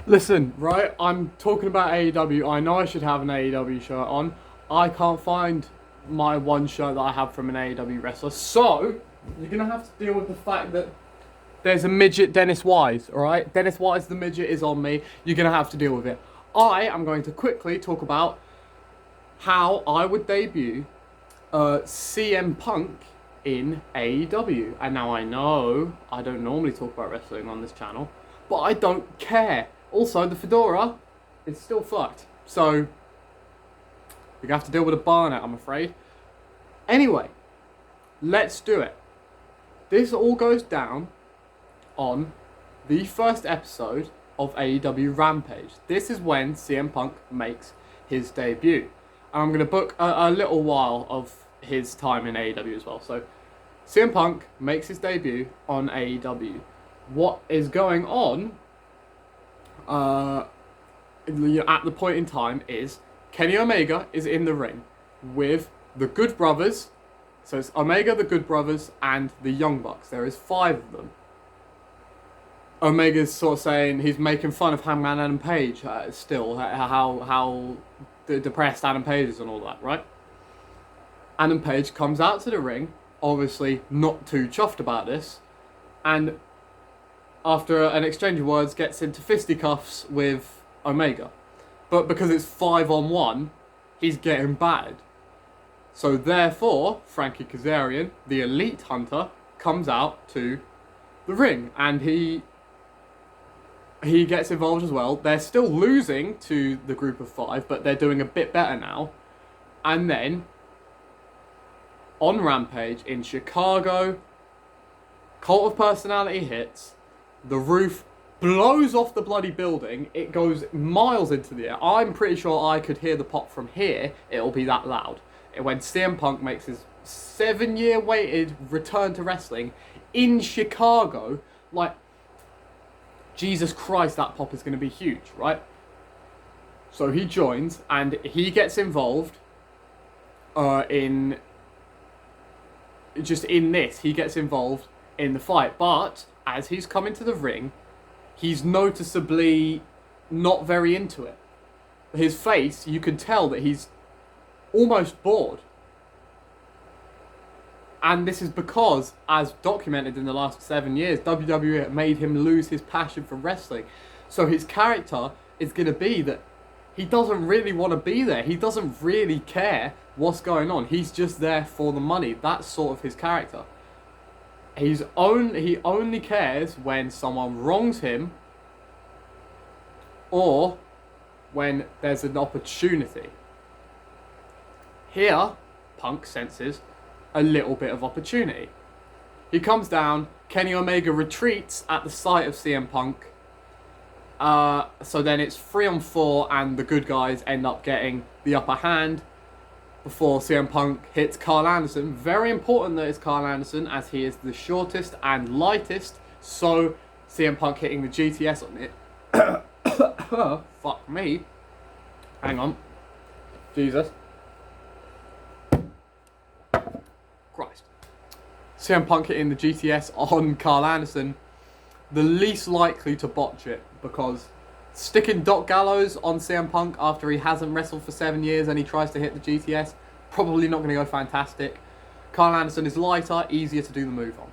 Listen, right, I'm talking about AEW. I know I should have an AEW shirt on. I can't find my one shirt that I have from an AEW wrestler. So, you're going to have to deal with the fact that there's a midget Dennis Wise, alright? Dennis Wise, the midget, is on me. You're going to have to deal with it. I am going to quickly talk about how I would debut CM Punk in AEW. And now I know I don't normally talk about wrestling on this channel, but I don't care. Also, the fedora is still fucked. So, you're going to have to deal with a barnet, I'm afraid. Anyway, let's do it. This all goes down on the first episode of AEW Rampage. This is when CM Punk makes his debut. And I'm going to book a little while of his time in AEW as well. So, CM Punk makes his debut on AEW. What is going on at the point in time is Kenny Omega is in the ring with the Good Brothers. So it's Omega, the Good Brothers, and the Young Bucks. There is 5 of them. Omega's sort of saying he's making fun of Hangman Adam Page still, how depressed Adam Page is and all that, right? Adam Page comes out to the ring, obviously not too chuffed about this, and after an exchange of words, gets into fisticuffs with Omega. But because it's 5-on-1, he's getting battered. So therefore, Frankie Kazarian, the elite hunter, comes out to the ring. And he gets involved as well. They're still losing to the group of 5, but they're doing a bit better now. And then, on Rampage in Chicago, Cult of Personality hits. The roof blows off the bloody building. It goes miles into the air. I'm pretty sure I could hear the pop from here. It'll be that loud. When CM Punk makes his 7-year waited return to wrestling in Chicago, like, Jesus Christ, that pop is going to be huge, right? So he joins and he gets involved in this. He gets involved in the fight, but as he's coming to the ring, he's noticeably not very into it. His face, you can tell that he's almost bored. And this is because, as documented in the last 7 years, WWE made him lose his passion for wrestling. So his character is going to be that he doesn't really want to be there. He doesn't really care what's going on. He's just there for the money. That's sort of his character. He only cares when someone wrongs him or when there's an opportunity. Here, Punk senses a little bit of opportunity. He comes down, Kenny Omega retreats at the sight of CM Punk. So then it's 3-on-4 and the good guys end up getting the upper hand before CM Punk hits Carl Anderson. Very important that it's Carl Anderson, as he is the shortest and lightest. So CM Punk hitting the GTS on it. Fuck me. Hang on. Jesus. Christ. CM Punk hitting the GTS on Carl Anderson. The least likely to botch it, because sticking Doc Gallows on CM Punk after he hasn't wrestled for 7 years and he tries to hit the GTS, probably not going to go fantastic. Carl Anderson is lighter, easier to do the move on.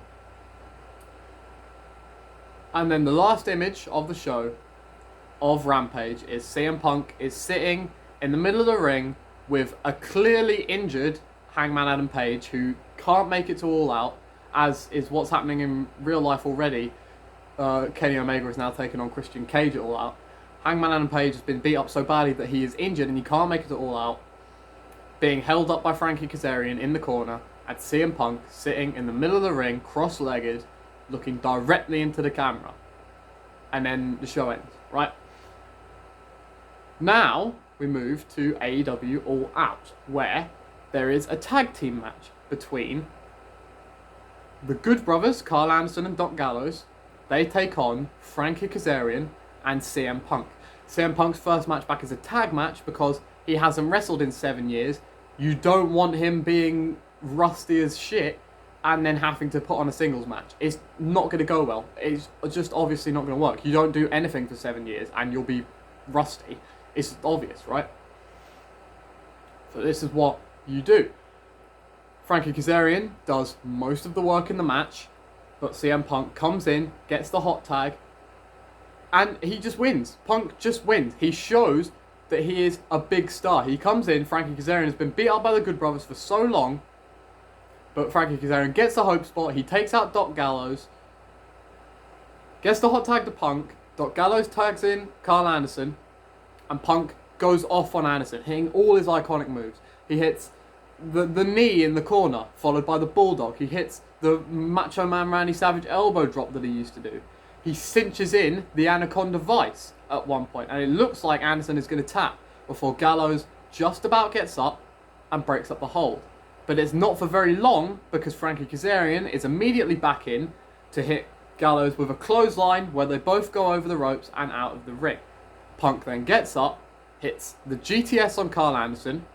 And then the last image of the show of Rampage is CM Punk is sitting in the middle of the ring with a clearly injured Hangman Adam Page who can't make it to All Out, as is what's happening in real life already. Kenny Omega is now taking on Christian Cage at All Out. Hangman Adam Page has been beat up so badly that he is injured and he can't make it to All Out, being held up by Frankie Kazarian in the corner, and CM Punk sitting in the middle of the ring, cross-legged, looking directly into the camera. And then the show ends, right? Now, we move to AEW All Out, where there is a tag team match between the Good Brothers, Carl Anderson and Doc Gallows. They take on Frankie Kazarian and CM Punk. CM Punk's first match back is a tag match because he hasn't wrestled in 7 years. You don't want him being rusty as shit and then having to put on a singles match. It's not going to go well. It's just obviously not going to work. You don't do anything for 7 years and you'll be rusty. It's obvious, right? So this is what you do. Frankie Kazarian does most of the work in the match, but CM Punk comes in, gets the hot tag, and he just wins. Punk just wins. He shows that he is a big star. He comes in, Frankie Kazarian has been beat up by the Good Brothers for so long, but Frankie Kazarian gets the hope spot, he takes out Doc Gallows, gets the hot tag to Punk, Doc Gallows tags in Carl Anderson, and Punk goes off on Anderson, hitting all his iconic moves. He hits the knee in the corner, followed by the Bulldog. He hits the Macho Man Randy Savage elbow drop that he used to do. He cinches in the Anaconda Vice at one point, and it looks like Anderson is going to tap before Gallows just about gets up and breaks up the hold. But it's not for very long, because Frankie Kazarian is immediately back in to hit Gallows with a clothesline where they both go over the ropes and out of the ring. Punk then gets up, hits the GTS on Carl Anderson,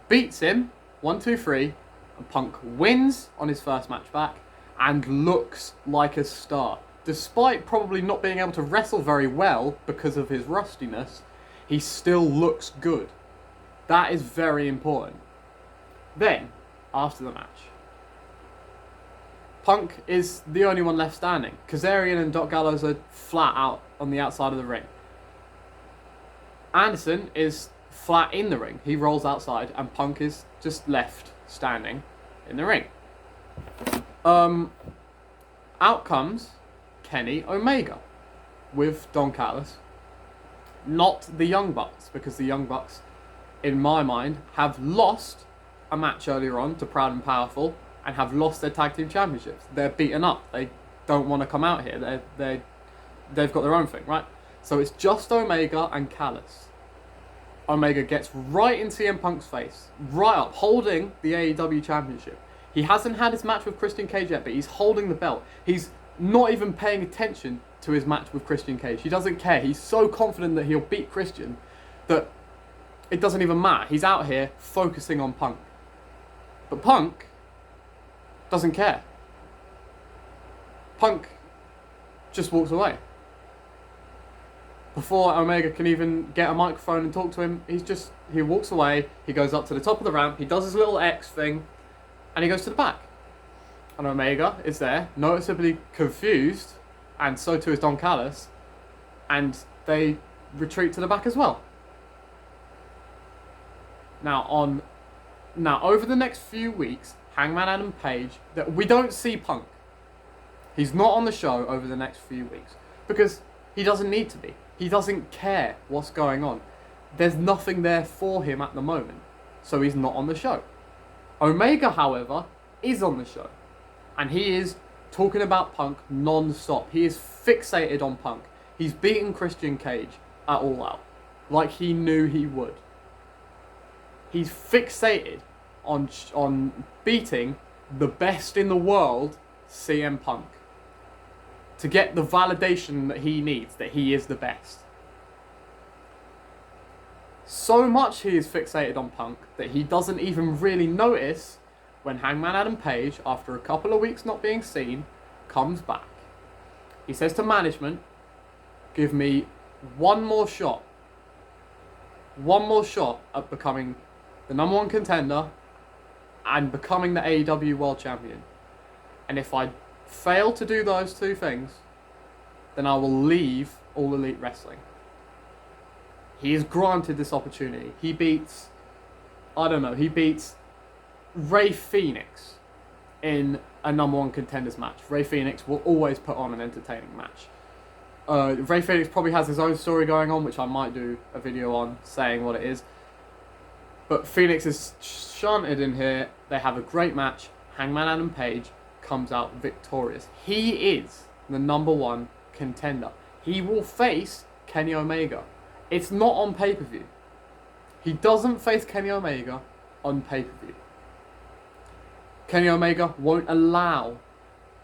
beats him, 1, 2, 3, and Punk wins on his first match back and looks like a star. Despite probably not being able to wrestle very well because of his rustiness, he still looks good. That is very important. Then, after the match, Punk is the only one left standing. Kazarian and Doc Gallows are flat out on the outside of the ring. Anderson is flat in the ring. He rolls outside, and Punk is just left standing in the ring. Out comes Kenny Omega with Don Callis, not the Young Bucks, because the Young Bucks, in my mind, have lost a match earlier on to Proud and Powerful and have lost their tag team championships. They're beaten up. They don't want to come out here. They've got their own thing, right? So it's just Omega and Callis. Omega gets right in CM Punk's face, right up, holding the AEW championship. He hasn't had his match with Christian Cage yet, but he's holding the belt. He's not even paying attention to his match with Christian Cage. He doesn't care. He's so confident that he'll beat Christian that it doesn't even matter. He's out here focusing on Punk. But Punk doesn't care. Punk just walks away. Before Omega can even get a microphone and talk to him, he walks away, he goes up to the top of the ramp, he does his little X thing, and he goes to the back. And Omega is there, noticeably confused, and so too is Don Callis, and they retreat to the back as well. Now, over the next few weeks, Hangman Adam Page, that we don't see Punk. He's not on the show over the next few weeks, because he doesn't need to be. He doesn't care what's going on. There's nothing there for him at the moment, so he's not on the show. Omega, however, is on the show, and he is talking about Punk non-stop. He is fixated on Punk. He's beaten Christian Cage at All Out, like he knew he would. He's fixated on beating the best in the world, CM Punk, to get the validation that he needs, that he is the best. So much he is fixated on Punk that he doesn't even really notice when Hangman Adam Page, after a couple of weeks not being seen, comes back. He says to management, give me one more shot at becoming the number one contender and becoming the AEW World Champion. And if I fail to do those two things, then I will leave All Elite Wrestling. He is granted this opportunity. He beats Rey Fenix in a number one contenders match. Rey Fenix will always put on an entertaining match. Rey Fenix probably has his own story going on, which I might do a video on saying what it is. But Phoenix is shunted in here. They have a great match. Hangman Adam Page comes out victorious. He is the number one contender. He will face Kenny Omega. It's not on pay-per-view. He doesn't face Kenny Omega on pay-per-view. Kenny Omega won't allow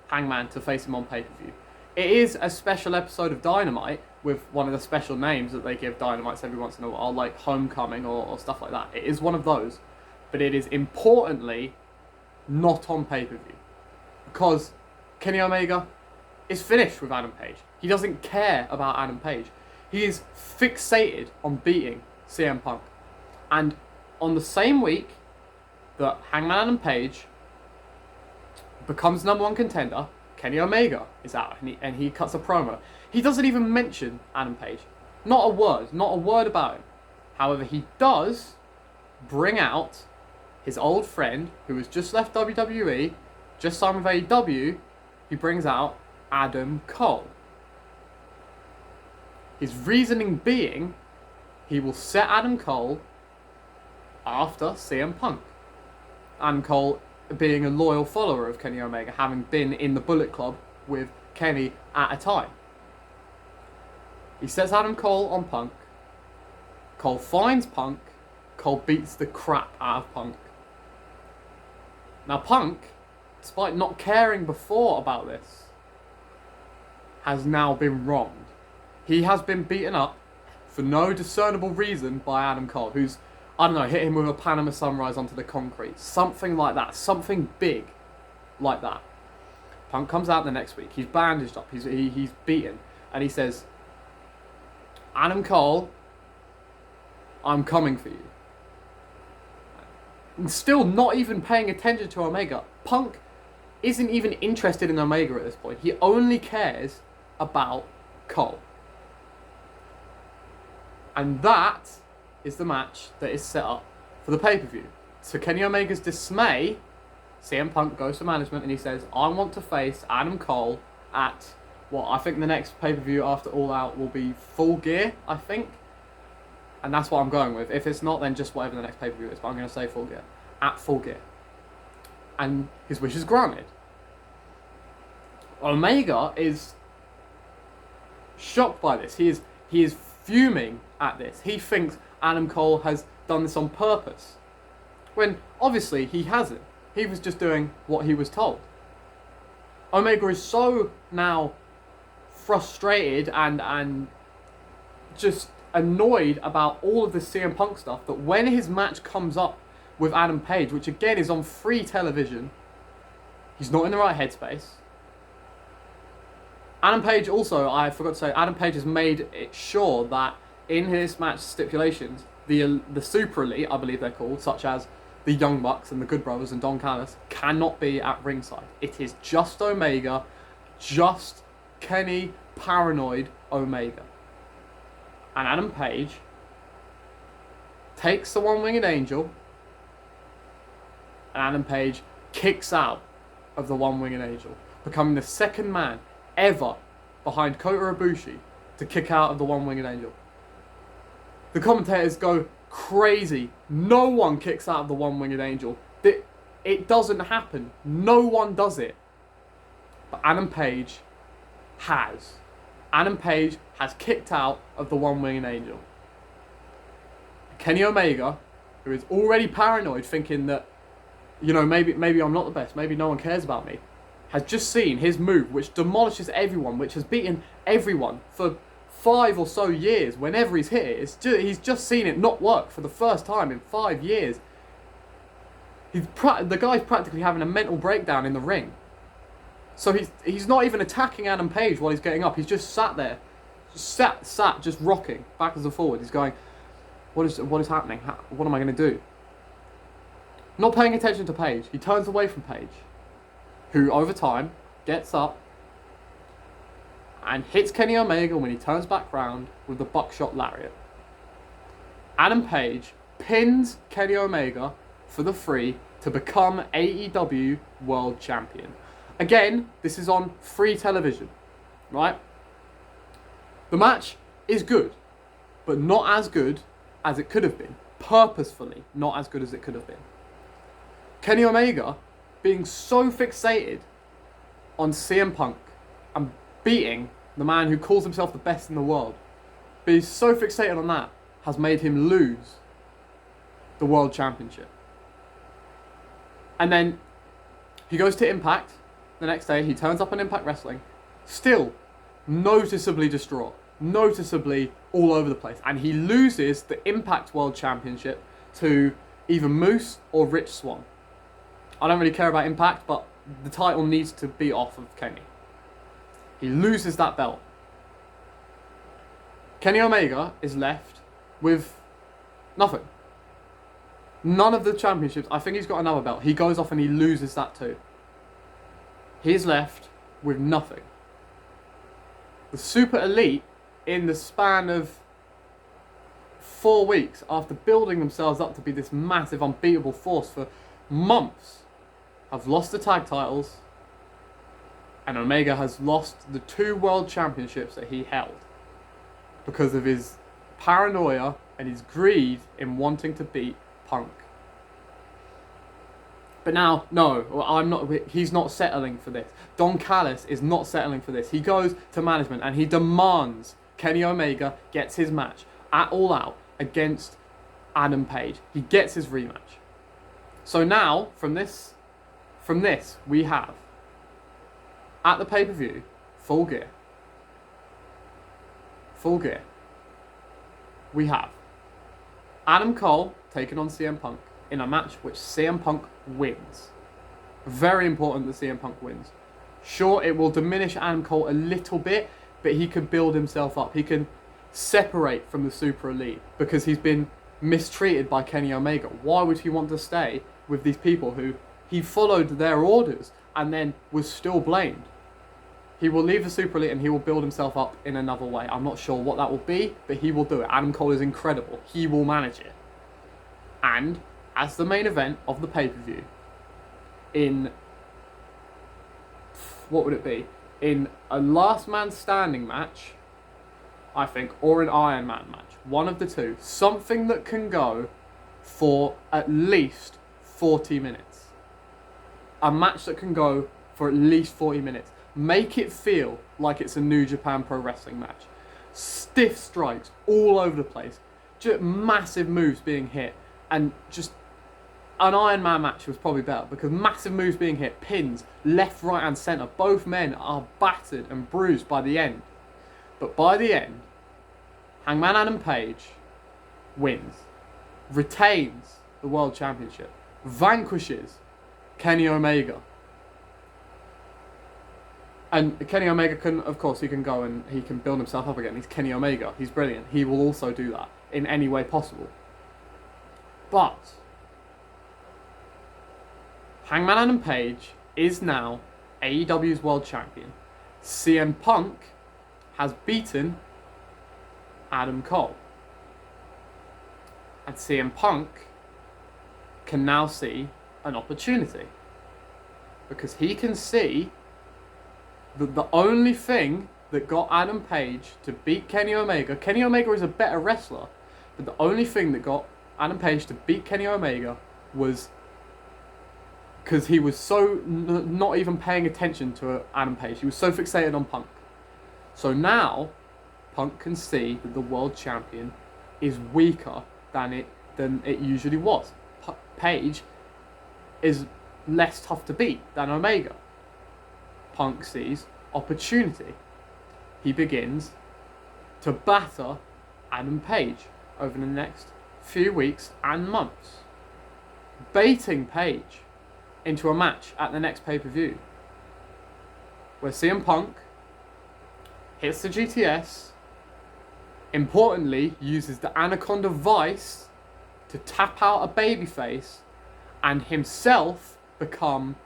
Hangman to face him on pay-per-view. It is a special episode of Dynamite with one of the special names that they give Dynamites every once in a while, like Homecoming or stuff like that. It is one of those, but it is importantly not on pay-per-view. Because Kenny Omega is finished with Adam Page. He doesn't care about Adam Page. He is fixated on beating CM Punk. And on the same week that Hangman Adam Page becomes #1 contender, Kenny Omega is out and he cuts a promo. He doesn't even mention Adam Page. Not a word about him. However, he does bring out his old friend who has just left WWE, just signed with AEW. He brings out Adam Cole. His reasoning being, he will set Adam Cole after CM Punk. Adam Cole being a loyal follower of Kenny Omega, having been in the Bullet Club with Kenny at a time. He sets Adam Cole on Punk. Cole finds Punk. Cole beats the crap out of Punk. Now Punk, despite not caring before about this, has now been wronged. He has been beaten up for no discernible reason by Adam Cole, who's, I don't know, hit him with a Panama Sunrise onto the concrete. Something like that. Something big like that. Punk comes out the next week. He's bandaged up. He's beaten. And he says, Adam Cole, I'm coming for you. And still not even paying attention to Omega. Punk isn't even interested in Omega at this point. He only cares about Cole. And that is the match that is set up for the pay-per-view. To Kenny Omega's dismay, CM Punk goes to management and he says, I want to face Adam Cole at, I think the next pay-per-view after All Out will be Full Gear, I think. And that's what I'm going with. If it's not, then just whatever the next pay-per-view is. But I'm going to say Full Gear. At Full Gear. And his wish is granted. Omega is shocked by this. He is fuming at this. He thinks Adam Cole has done this on purpose. When obviously he hasn't. He was just doing what he was told. Omega is so now frustrated and just annoyed about all of this CM Punk stuff that when his match comes up with Adam Page, which again is on free television, he's not in the right headspace. Adam Page also, I forgot to say, Adam Page has made it sure that in his match stipulations, the Super Elite, I believe they're called, such as the Young Bucks and the Good Brothers and Don Callis, cannot be at ringside. It is just Omega, just Kenny Paranoid Omega. And Adam Page takes the One-Winged Angel, and Adam Page kicks out of the One-Winged Angel, becoming the second man ever behind Kota Ibushi to kick out of the One-Winged Angel. The commentators go crazy. No one kicks out of the One-Winged Angel. It doesn't happen. No one does it. But Adam Page has. Adam Page has kicked out of the One-Winged Angel. Kenny Omega, who is already paranoid, thinking that, maybe I'm not the best, maybe no one cares about me, has just seen his move, which demolishes everyone, which has beaten everyone for 5 or so years. Whenever he's hit it, he's just seen it not work for the first time in 5 years. The guy's practically having a mental breakdown in the ring. So he's not even attacking Adam Page while he's getting up. He's just sat there, sat, just rocking backwards and forwards. He's going, what is happening? What am I going to do? Not paying attention to Page. He turns away from Page, who over time gets up and hits Kenny Omega when he turns back round with the buckshot lariat. Adam Page pins Kenny Omega for the free to become AEW World Champion. Again, this is on free television, right? The match is good, but not as good as it could have been. Purposefully not as good as it could have been. Kenny Omega being so fixated on CM Punk and beating the man who calls himself the best in the world, being so fixated on that has made him lose the World Championship. And then he goes to Impact the next day. He turns up on Impact Wrestling, still noticeably distraught, noticeably all over the place, and he loses the Impact World Championship to either Moose or Rich Swann. I don't really care about Impact, but the title needs to be off of Kenny. He loses that belt. Kenny Omega is left with nothing. None of the championships. I think he's got another belt. He goes off and he loses that too. He's left with nothing. The Super Elite, in the span of 4 weeks, after building themselves up to be this massive, unbeatable force for months, have lost the tag titles, and Omega has lost the 2 world championships that he held because of his paranoia and his greed in wanting to beat Punk. But now, no, he's not settling for this. Don Callis is not settling for this. He goes to management and he demands Kenny Omega gets his match at All Out against Adam Page. He gets his rematch. So now, from this, we have, at the pay-per-view, Full Gear, we have Adam Cole taking on CM Punk in a match which CM Punk wins. Very important that CM Punk wins. Sure, it will diminish Adam Cole a little bit, but he can build himself up. He can separate from the Super Elite because he's been mistreated by Kenny Omega. Why would he want to stay with these people who he followed their orders and then was still blamed? He will leave the Super Elite and he will build himself up in another way. I'm not sure what that will be, but he will do it. Adam Cole is incredible. He will manage it. And as the main event of the pay-per-view, in, what would it be? In a last man standing match, I think, or an Iron Man match. One of the two. Something that can go for at least 40 minutes. A match that can go for at least 40 minutes. Make it feel like it's a New Japan Pro Wrestling match. Stiff strikes all over the place. Just massive moves being hit. And just an Iron Man match was probably better because massive moves being hit, pins, left, right and centre. Both men are battered and bruised by the end. But by the end, Hangman Adam Page wins, retains the World Championship, vanquishes Kenny Omega. And Kenny Omega can, of course, he can go and he can build himself up again. He's Kenny Omega. He's brilliant. He will also do that in any way possible. But Hangman Adam Page is now AEW's World Champion. CM Punk has beaten Adam Cole. And CM Punk can now see an opportunity. Because he can see that the only thing that got Adam Page to beat Kenny Omega is a better wrestler, but the only thing that got Adam Page to beat Kenny Omega was because he was so not even paying attention to Adam Page. He was so fixated on Punk. So now, Punk can see that the world champion is weaker than it usually was. Page is less tough to beat than Omega. Punk sees opportunity. He begins to batter Adam Page over the next few weeks and months, baiting Page into a match at the next pay-per-view where CM Punk hits the GTS, importantly uses the Anaconda Vice to tap out a babyface and himself become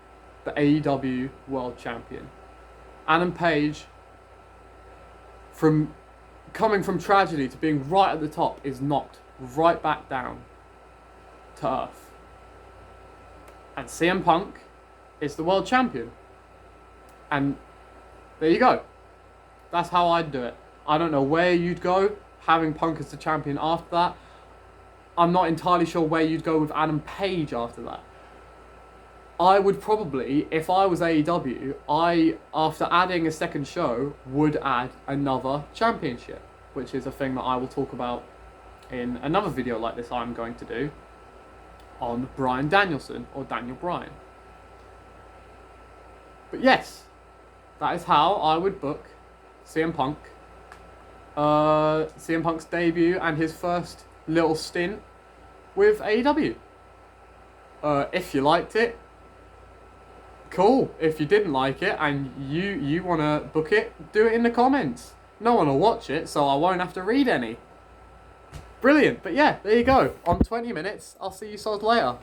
the AEW World Champion. Adam Page, from coming from tragedy to being right at the top, is knocked right back down to earth. And CM Punk is the world champion. And there you go. That's how I'd do it. I don't know where you'd go having Punk as the champion after that. I'm not entirely sure where you'd go with Adam Page after that. I would probably, if I was AEW, after adding a second show, would add another championship, which is a thing that I will talk about in another video like this I'm going to do on Bryan Danielson, or Daniel Bryan. But yes, that is how I would book CM Punk. CM Punk's debut and his first little stint with AEW. If you liked it, cool. If you didn't like it and you want to book it, do it in the comments. No one will watch it, so I won't have to read any. Brilliant. But yeah, there you go. On 20 minutes, I'll see you sods later.